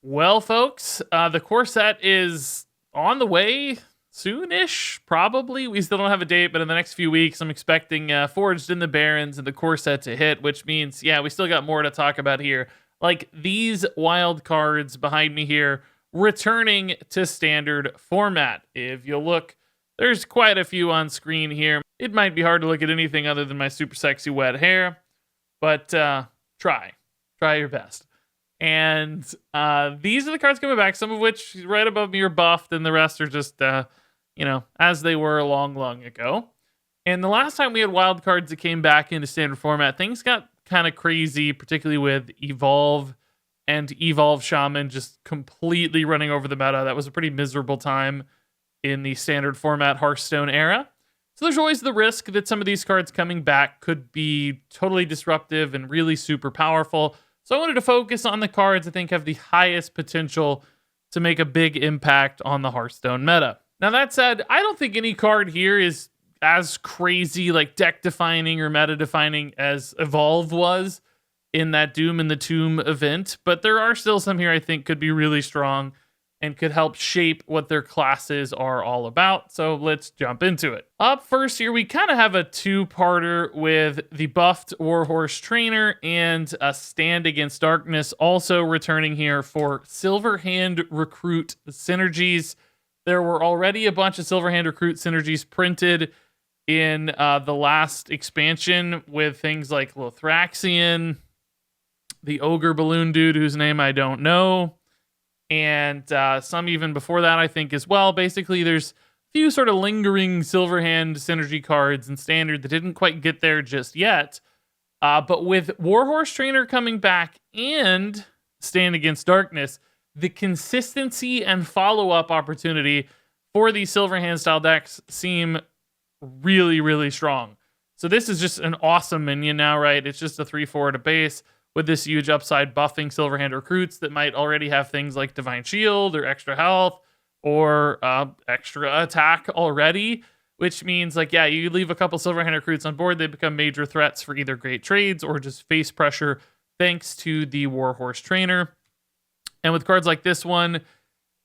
Well, folks, the core set is on the way soonish, probably. We still don't have a date, but in the next few weeks, I'm expecting Forged in the Barrens and the core set to hit, which means, yeah, we still got more to talk about here. Like these wild cards behind me here, returning to standard format. If you look, there's quite a few on screen here. It might be hard to look at anything other than my super sexy wet hair, but try your best. And these are the cards coming back, some of which right above me are buffed, and the rest are just, as they were long ago. And the last time we had wild cards that came back into standard format, things got kind of crazy, particularly with Evolve and Evolve Shaman just completely running over the meta. That was a pretty miserable time in the standard format Hearthstone era. So there's always the risk that some of these cards coming back could be totally disruptive and really super powerful. So I wanted to focus on the cards I think have the highest potential to make a big impact on the Hearthstone meta. Now that said, I don't think any card here is as crazy, like deck defining or meta defining as Evolve was in that Doom in the Tomb event, but there are still some here I think could be really strong and could help shape what their classes are all about. So let's jump into it. Up first here, we kind of have a two-parter with the buffed Warhorse Trainer and a Stand Against Darkness also returning here for Silverhand Recruit synergies. There were already a bunch of Silverhand Recruit synergies printed in the last expansion with things like Lothraxian, the Ogre Balloon dude whose name I don't know, and some even before that, I think, as well. Basically, there's a few sort of lingering Silverhand synergy cards in Standard that didn't quite get there just yet. But with Warhorse Trainer coming back and Stand Against Darkness, the consistency and follow-up opportunity for these Silverhand style decks seem really, really strong. So this is just an awesome minion now, right? It's just a 3/4 to base, with this huge upside buffing Silverhand recruits that might already have things like Divine Shield or extra health or extra attack already, which means you leave a couple Silverhand recruits on board, they become major threats for either great trades or just face pressure thanks to the Warhorse Trainer. And with cards like this one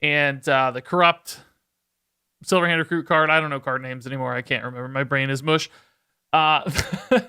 and the Corrupt Silverhand recruit card, I don't know card names anymore, I can't remember, my brain is mush.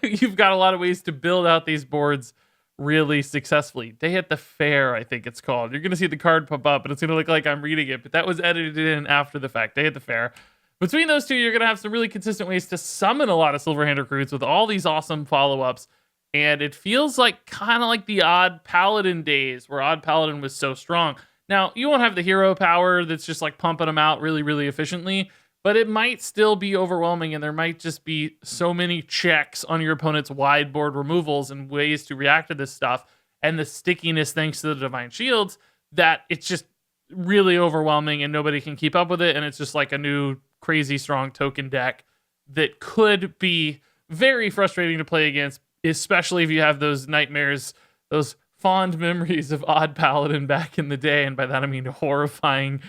You've got a lot of ways to build out these boards really successfully. Day at the Fair, I think it's called. You're going to see the card pop up, and it's going to look like I'm reading it, but that was edited in after the fact. Day at the Fair. Between those two, you're going to have some really consistent ways to summon a lot of Silverhand recruits with all these awesome follow-ups, and it feels like kind of like the Odd Paladin days, where Odd Paladin was so strong. Now, you won't have the hero power that's just like pumping them out really, really efficiently, but it might still be overwhelming, and there might just be so many checks on your opponent's wide board removals and ways to react to this stuff, and the stickiness thanks to the Divine Shields, that it's just really overwhelming and nobody can keep up with it, and it's just like a new crazy strong token deck that could be very frustrating to play against, especially if you have those nightmares, those fond memories of Odd Paladin back in the day, and by that I mean horrifying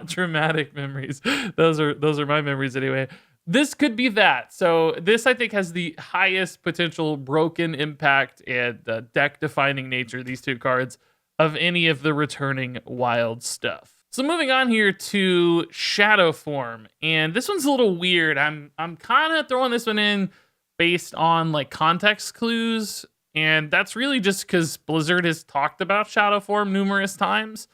dramatic memories. Those are my memories anyway. This could be that. So this, I think, has the highest potential broken impact and deck defining nature, these two cards, of any of the returning wild stuff. So moving on here to Shadow Form, and this one's a little weird. I'm kind of throwing this one in based on like context clues, and that's really just because Blizzard has talked about Shadow Form numerous times,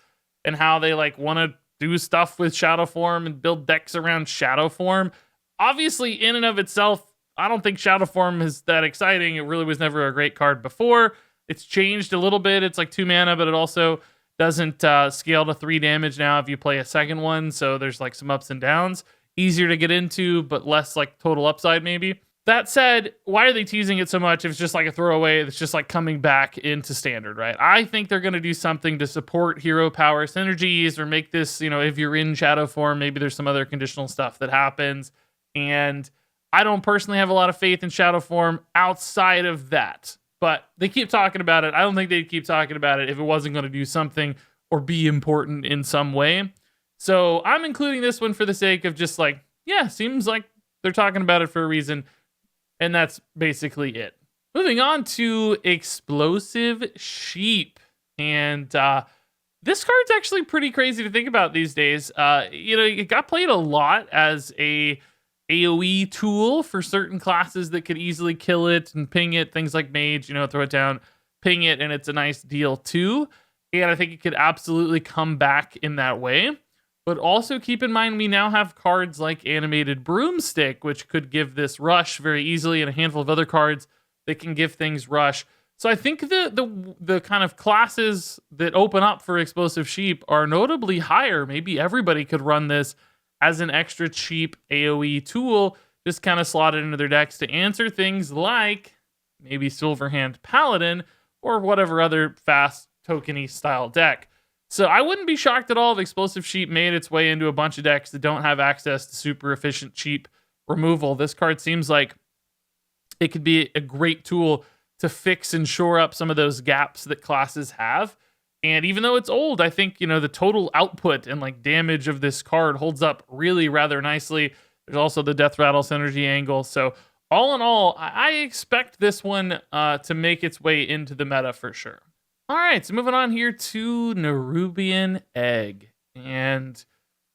and how they want to do stuff with Shadow Form and build decks around Shadow Form. Obviously, in and of itself, I don't think Shadow Form is that exciting. It really was never a great card before. It's changed a little bit. It's like 2 mana, but it also doesn't scale to 3 damage now if you play a second one. So there's some ups and downs. Easier to get into, but less total upside maybe. That said, why are they teasing it so much if it's just like a throwaway that's just coming back into Standard, right? I think they're going to do something to support hero power synergies or make this, if you're in Shadow Form, maybe there's some other conditional stuff that happens. And I don't personally have a lot of faith in Shadow Form outside of that. But they keep talking about it. I don't think they'd keep talking about it if it wasn't going to do something or be important in some way. So I'm including this one for the sake of just seems like they're talking about it for a reason. And that's basically it. Moving on to Explosive Sheep. And this card's actually pretty crazy to think about these days. It got played a lot as a AoE tool for certain classes that could easily kill it and ping it. Things like Mage, throw it down, ping it, and it's a nice deal too. And I think it could absolutely come back in that way. But also keep in mind, we now have cards like Animated Broomstick, which could give this rush very easily, and a handful of other cards that can give things rush. So I think the kind of classes that open up for Explosive Sheep are notably higher. Maybe everybody could run this as an extra cheap AoE tool, just kind of slot it into their decks to answer things like maybe Silverhand Paladin or whatever other fast tokeny style deck. So I wouldn't be shocked at all if Explosive Sheep made its way into a bunch of decks that don't have access to super efficient, cheap removal. This card seems like it could be a great tool to fix and shore up some of those gaps that classes have. And even though it's old, I think, the total output and like damage of this card holds up really rather nicely. There's also the Death Rattle synergy angle. So all in all, I expect this one to make its way into the meta for sure. All right, so moving on here to Nubian Egg. And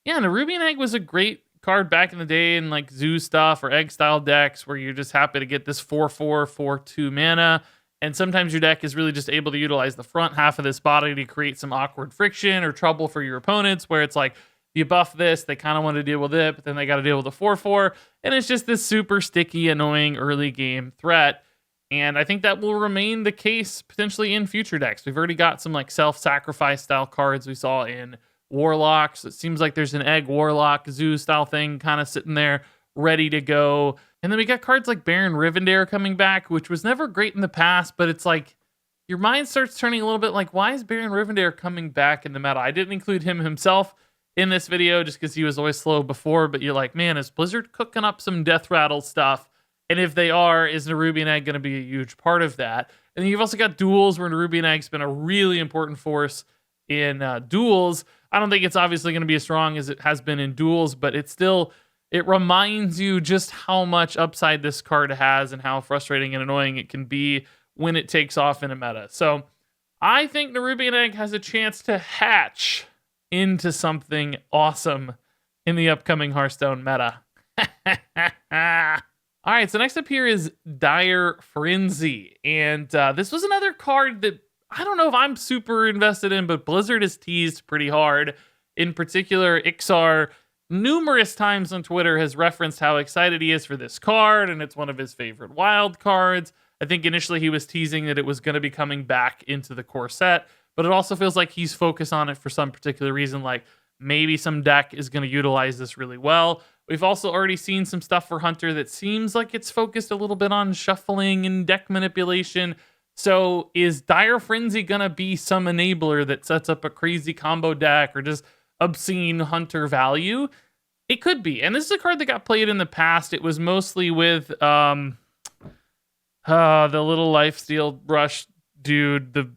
yeah, Nubian Egg was a great card back in the day in like zoo stuff or egg style decks where you're just happy to get this 4/4, 4/2 mana. And sometimes your deck is really just able to utilize the front half of this body to create some awkward friction or trouble for your opponents, where it's like, you buff this, they kind of want to deal with it, but then they got to deal with the 4/4. And it's just this super sticky, annoying early game threat. And I think that will remain the case potentially in future decks. We've already got some like self-sacrifice style cards we saw in Warlocks. It seems like there's an Egg Warlock zoo style thing kind of sitting there ready to go. And then we got cards like Baron Rivendare coming back, which was never great in the past, but it's like your mind starts turning a little bit like, why is Baron Rivendare coming back in the meta? I didn't include him himself in this video just because he was always slow before, but you're like, man, is Blizzard cooking up some Death Rattle stuff? And if they are, is Nubian Egg going to be a huge part of that? And then you've also got duels where Nubian Egg's been a really important force in duels. I don't think it's obviously going to be as strong as it has been in duels, but it reminds you just how much upside this card has and how frustrating and annoying it can be when it takes off in a meta. So I think Nubian Egg has a chance to hatch into something awesome in the upcoming Hearthstone meta. All right, so next up here is Dire Frenzy. And this was another card that I don't know if I'm super invested in, but Blizzard has teased pretty hard. In particular, Ixar numerous times on Twitter has referenced how excited he is for this card, and it's one of his favorite wild cards. I think initially he was teasing that it was going to be coming back into the core set, but it also feels like he's focused on it for some particular reason, like maybe some deck is going to utilize this really well. We've also already seen some stuff for Hunter that seems like it's focused a little bit on shuffling and deck manipulation. So is Dire Frenzy going to be some enabler that sets up a crazy combo deck or just obscene Hunter value? It could be. And this is a card that got played in the past. It was mostly with the little lifesteal brush dude, the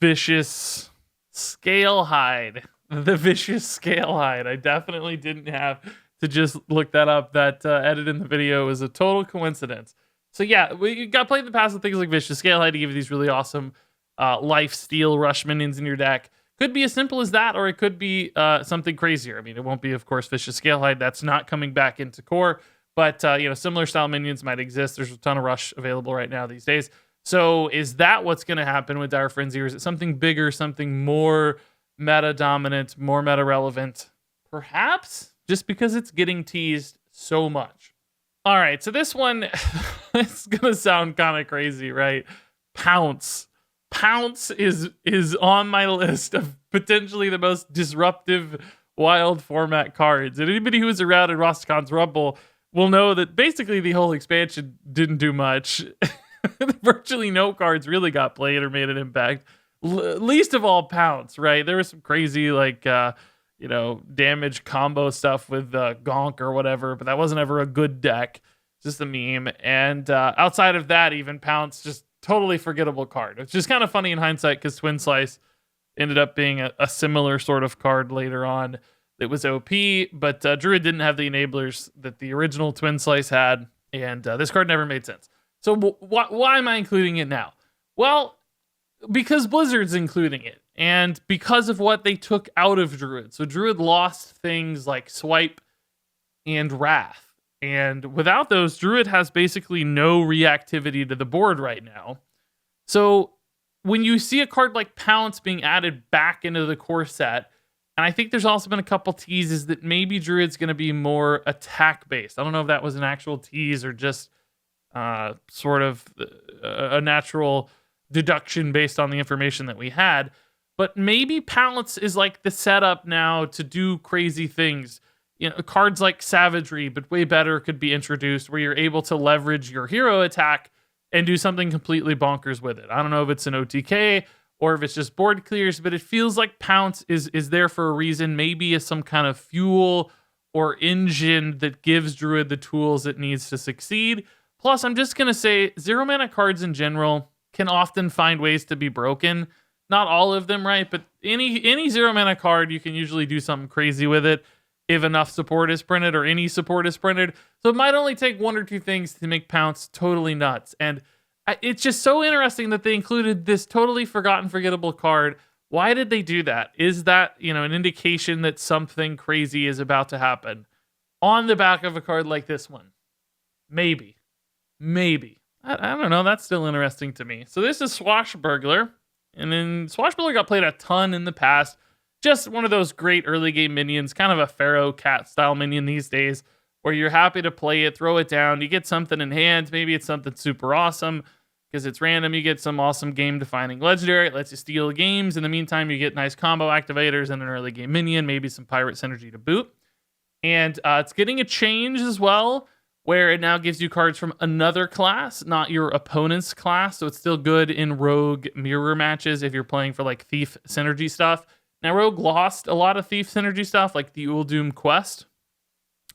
vicious Scalehide. The vicious Scalehide. I definitely didn't have to just look that up. That edit in the video was a total coincidence. So yeah, we got played in the past with things like Vicious Scalehide to give you these really awesome lifesteal rush minions in your deck. Could be as simple as that, or it could be something crazier. I mean, it won't be, of course, Vicious Scalehide. That's not coming back into core. But, similar style minions might exist. There's a ton of rush available right now these days. So is that what's going to happen with Dire Frenzy, or is it something bigger, something more meta-dominant, more meta-relevant? Perhaps, just because it's getting teased so much. All right, so this one, it's going to sound kind of crazy, right? Pounce. Pounce is on my list of potentially the most disruptive wild format cards. And anybody who was around in Rostercon's Rumble will know that basically the whole expansion didn't do much. Virtually no cards really got played or made an impact. Least of all Pounce, right? There was some crazy damage combo stuff with Gonk or whatever, but that wasn't ever a good deck. Just a meme. And outside of that, even Pounce, just totally forgettable card. It's just kind of funny in hindsight because Twin Slice ended up being a similar sort of card later on that was OP, but Druid didn't have the enablers that the original Twin Slice had, and this card never made sense. So why am I including it now? Well, because Blizzard's including it, and because of what they took out of Druid. So Druid lost things like Swipe and Wrath. And without those, Druid has basically no reactivity to the board right now. So when you see a card like Pounce being added back into the core set, and I think there's also been a couple teases that maybe Druid's going to be more attack-based. I don't know if that was an actual tease or just sort of a natural deduction based on the information that we had. But maybe Pounce is like the setup now to do crazy things. Cards like Savagery, but way better, could be introduced where you're able to leverage your hero attack and do something completely bonkers with it. I don't know if it's an OTK or if it's just board clears, but it feels like Pounce is there for a reason. Maybe as some kind of fuel or engine that gives Druid the tools it needs to succeed. Plus, I'm just going to say 0-mana cards in general can often find ways to be broken. Not all of them, right? But any 0-mana card, you can usually do something crazy with it if enough support is printed or any support is printed. So it might only take one or two things to make Pounce totally nuts. And it's just so interesting that they included this totally forgotten, forgettable card. Why did they do that? Is that, an indication that something crazy is about to happen on the back of a card like this one? Maybe. I don't know. That's still interesting to me. So this is Swashbuckler. And then Swashbuckler got played a ton in the past. Just one of those great early game minions, kind of a Pharaoh cat style minion these days, where you're happy to play it, throw it down, you get something in hand, maybe it's something super awesome, because it's random, you get some awesome game-defining legendary, it lets you steal games, in the meantime you get nice combo activators and an early game minion, maybe some pirate synergy to boot. And it's getting a change as well, where it now gives you cards from another class, not your opponent's class, so it's still good in rogue mirror matches if you're playing for like thief synergy stuff. Now, Rogue lost a lot of Thief synergy stuff, like the Uldum quest.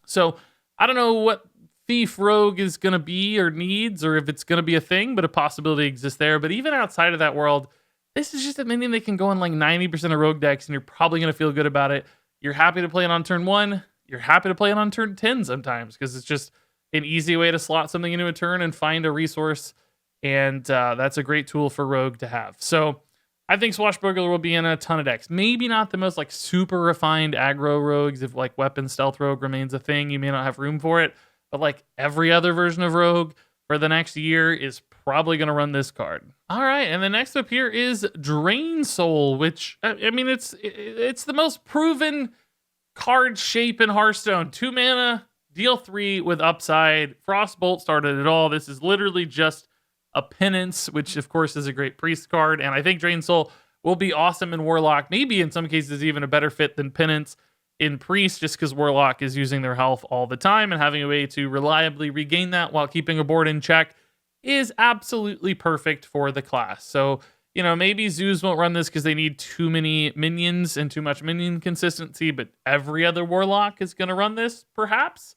So, I don't know what Thief Rogue is going to be or needs, or if it's going to be a thing, but a possibility exists there. But even outside of that world, this is just a minion that can go in like 90% of Rogue decks, and you're probably going to feel good about it. You're happy to play it on turn 1. You're happy to play it on turn 10 sometimes, because it's just an easy way to slot something into a turn and find a resource. And that's a great tool for Rogue to have. So, I think Swashbuckler will be in a ton of decks. Maybe not the most like super refined aggro rogues. If like weapon stealth rogue remains a thing, you may not have room for it. But like every other version of rogue for the next year is probably going to run this card. All right, and the next up here is Drain Soul, which I mean it's the most proven card shape in Hearthstone. 2 mana, deal 3 with upside. Frostbolt started it all. This is literally just a Penance, which of course is a great priest card, and I think Drain Soul will be awesome in Warlock, maybe in some cases even a better fit than Penance in priest, just because Warlock is using their health all the time, and having a way to reliably regain that while keeping a board in check is absolutely perfect for the class. So, maybe Zoos won't run this because they need too many minions and too much minion consistency, but every other Warlock is going to run this, perhaps?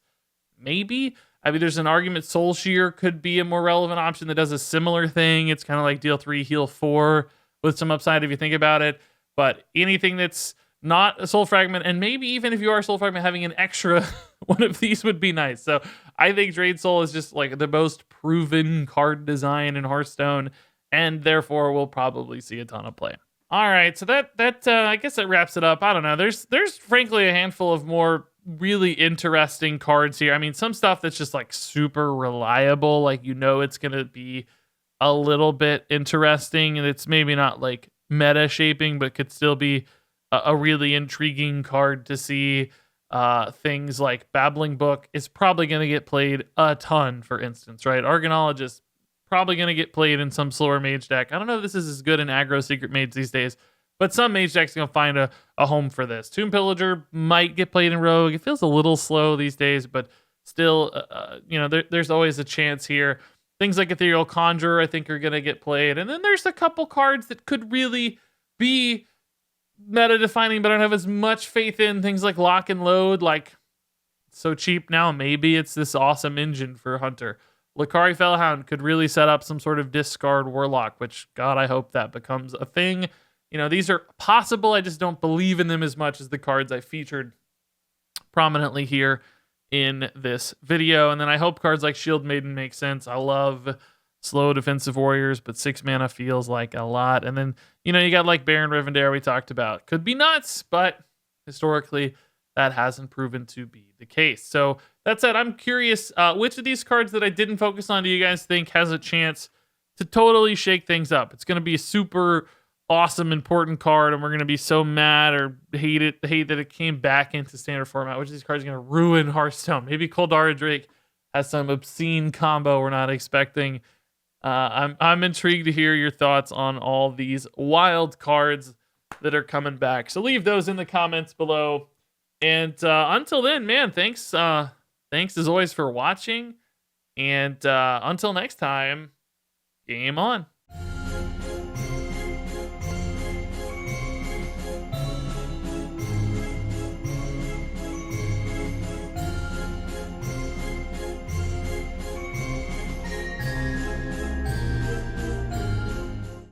Maybe? I mean, there's an argument Soul Shear could be a more relevant option that does a similar thing. It's kind of like deal 3, heal 4 with some upside if you think about it. But anything that's not a Soul Fragment, and maybe even if you are a Soul Fragment, having an extra one of these would be nice. So I think Drain Soul is just like the most proven card design in Hearthstone, and therefore we'll probably see a ton of play. All right, so that I guess that wraps it up. I don't know. There's frankly a handful of more really interesting cards here. I mean, some stuff that's just like super reliable, like it's going to be a little bit interesting, and it's maybe not like meta shaping, but could still be a really intriguing card to see. Things like Babbling Book is probably going to get played a ton, for instance, right? Argonologist probably going to get played in some slower mage deck. I don't know if this is as good in aggro secret mage these days, but some mage decks are going to find a home for this. Tomb Pillager might get played in Rogue. It feels a little slow these days, but still, there's always a chance here. Things like Ethereal Conjurer, I think, are going to get played. And then there's a couple cards that could really be meta-defining, but I don't have as much faith in. Things like Lock and Load, like, so cheap now. Maybe it's this awesome engine for Hunter. Lakari Fellhound could really set up some sort of discard Warlock, which, God, I hope that becomes a thing. These are possible. I just don't believe in them as much as the cards I featured prominently here in this video. And then I hope cards like Shield Maiden make sense. I love slow defensive warriors, but 6 mana feels like a lot. And then, you got like Baron Rivendare we talked about. Could be nuts, but historically, that hasn't proven to be the case. So that said, I'm curious, which of these cards that I didn't focus on do you guys think has a chance to totally shake things up? It's going to be a super awesome, important card, and we're going to be so mad or hate that it came back into standard format. Which of these cards is going to ruin Hearthstone? Maybe Koldara Drake has some obscene combo we're not expecting. I'm intrigued to hear your thoughts on all these wild cards that are coming back. So leave those in the comments below. And until then, man, thanks as always for watching. And until next time, game on.